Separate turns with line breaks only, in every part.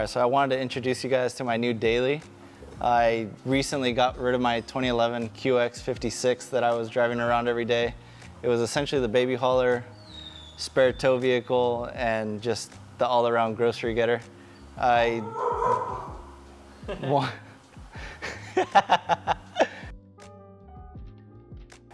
Alright, so I wanted to introduce you guys to my new daily. I recently got rid of my 2011 QX56 that I was driving around every day. It was essentially the baby hauler, spare tow vehicle, and just the all-around grocery getter. It's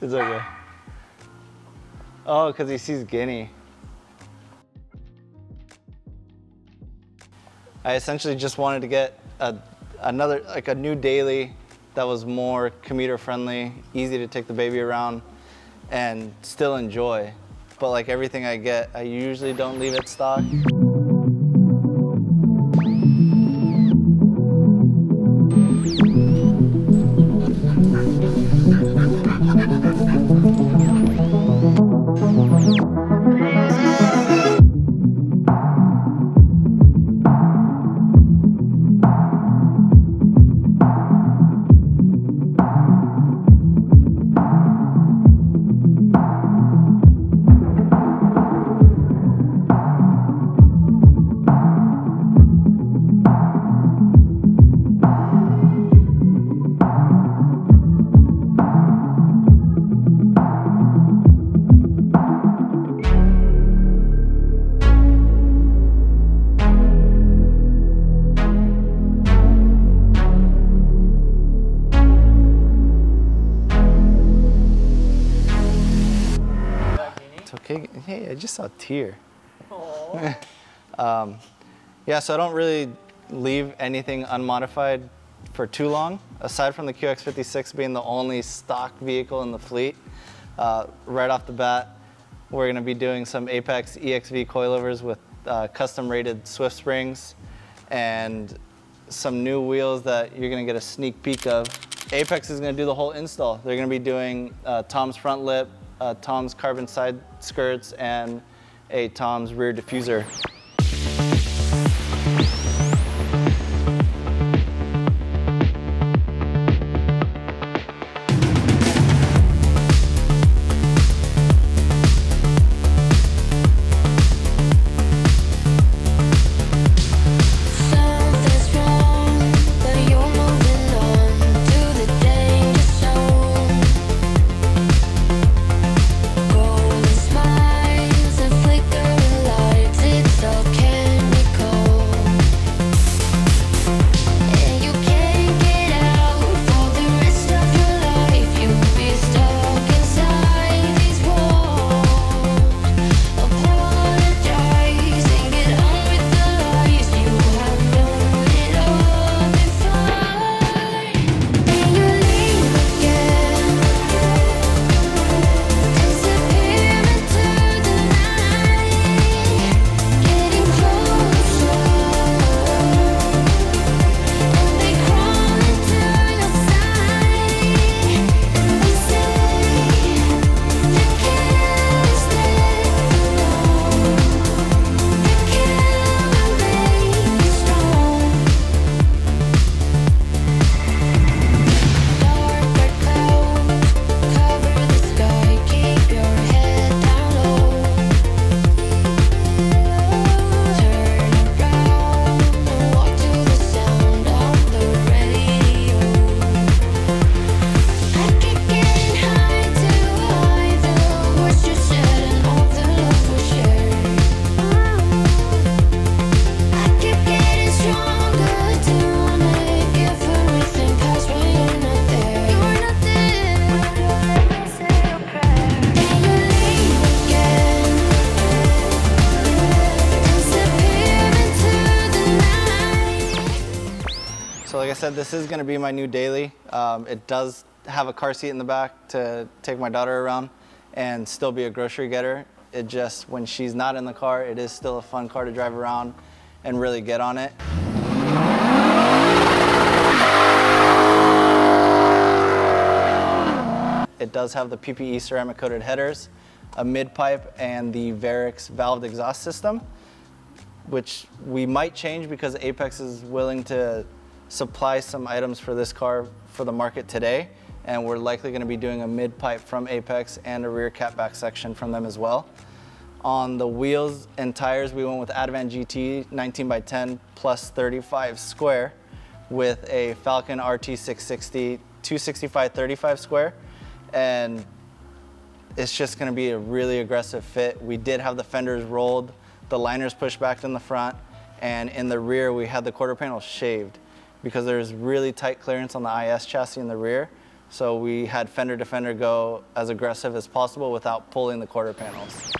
okay. Oh, because he sees Guinea. I essentially just wanted to get a new daily that was more commuter friendly, easy to take the baby around, and still enjoy. But like everything I get, I usually don't leave it stock. Okay, hey, I just saw a tear. Yeah, so I don't really leave anything unmodified for too long, aside from the QX56 being the only stock vehicle in the fleet. Right off the bat, we're gonna be doing some Apex EXV coilovers with custom rated Swift springs and some new wheels that you're gonna get a sneak peek of. Apex is gonna do the whole install. They're gonna be doing Tom's front lip, Tom's carbon side skirts, and a Tom's rear diffuser. So like I said, this is gonna be my new daily. It does have a car seat in the back to take my daughter around and still be a grocery getter. It just, when she's not in the car, it is still a fun car to drive around and really get on it. It does have the PPE ceramic coated headers, a mid-pipe, and the Varix valved exhaust system, which we might change because Apex is willing to supply some items for this car for the market today, and we're likely going to be doing a mid-pipe from Apex and a rear catback section from them as well. On the wheels and tires, we went with Advan GT 19x10 plus 35 square with a Falcon RT 660 265/35 square, and it's just going to be a really aggressive fit. We did have the fenders rolled, the liners pushed back in the front, and in the rear we had the quarter panel shaved because there's really tight clearance on the IS chassis in the rear. So we had fender to fender go as aggressive as possible without pulling the quarter panels.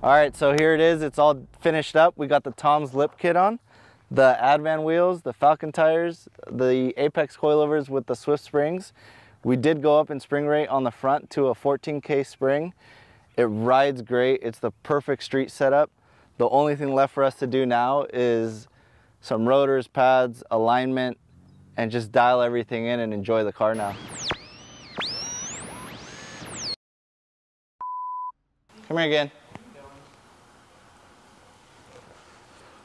All right, so here it is. It's all finished up. We got the Tom's lip kit on, the Advan wheels, the Falcon tires, the Apex coilovers with the Swift springs. We did go up in spring rate on the front to a 14K spring. It rides great. It's the perfect street setup. The only thing left for us to do now is some rotors, pads, alignment, and just dial everything in and enjoy the car now. Come here again.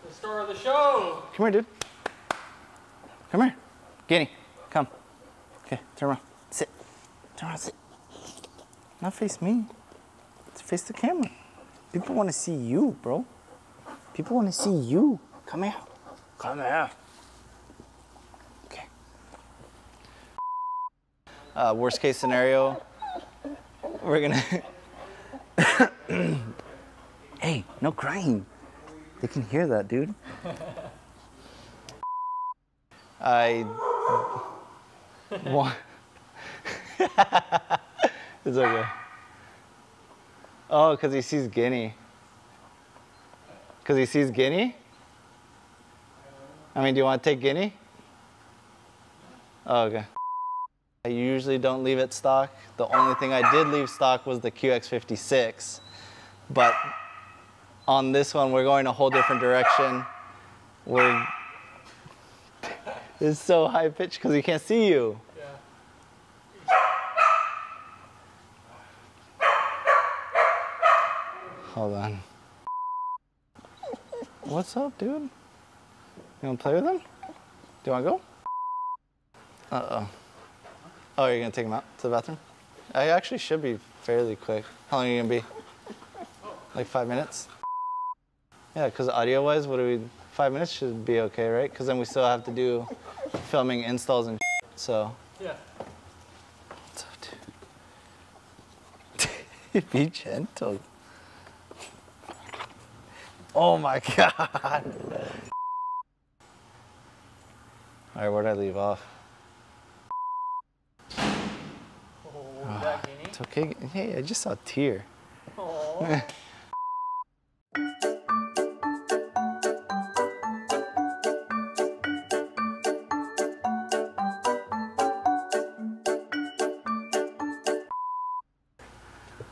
The star of the show.
Come here, dude. Come here. Guinea, come. Okay, turn around. Sit. Turn around, sit. Not face me. Face the camera. People want to see you, bro. People want to see you. Come here. Come here. Okay. Worst case scenario, we're gonna... Hey, no crying. They can hear that, dude. I want... It's okay. Oh, because he sees Guinea. Because he sees Guinea? I mean, do you want to take Guinea? Oh, okay. I usually don't leave it stock. The only thing I did leave stock was the QX56. But on this one, we're going a whole different direction. It's so high pitched because he can't see you.
Yeah.
Hold on. What's up, dude? You want to play with him? Do you want to go? Uh-oh. Oh, you're going to take him out to the bathroom? I actually should be fairly quick. How long are you going to be? Like 5 minutes? Yeah, because audio-wise, 5 minutes should be okay, right? Because then we still have to do filming installs and so.
Yeah.
What's up, dude? Be gentle. Oh my God. All right, where'd I leave off?
Oh, that Guinea?
It's okay. Hey, I just saw a tear.
Aww.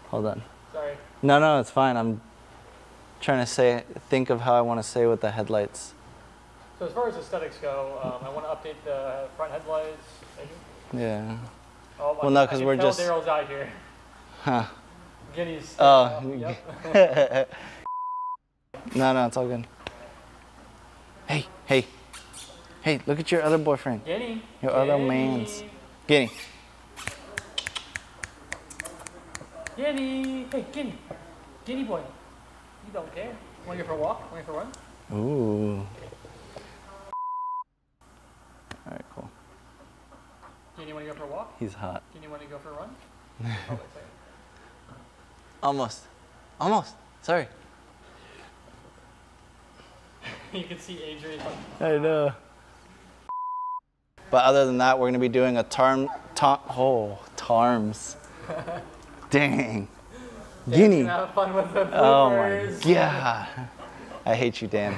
Hold on.
Sorry.
No, it's fine. I'm trying to think of how I want to say with the headlights.
So as far as aesthetics go, I want to update the front headlights. Maybe?
Yeah.
Oh,
Well, no, because we're just...
Daryl's out here.
Huh.
Guinea's...
Oh.
Yep.
No, it's all good. Hey, hey. Hey, look at your other boyfriend.
Guinea.
Your other man's. Guinea.
Guinea. Hey, Guinea. Guinea boy. You don't care. Want to go for a walk? Want to go for a run?
Ooh. All right, cool.
Guinea, want to go for a walk?
He's hot.
Guinea, want to go for a run? Oh, wait a second.
Almost. Almost. Sorry.
You can see Adrian.
I know. But other than that, we're going to be doing a tarms. Dang. Guinea.
Have fun with the bloopers.
Oh my God. I hate you, Dan.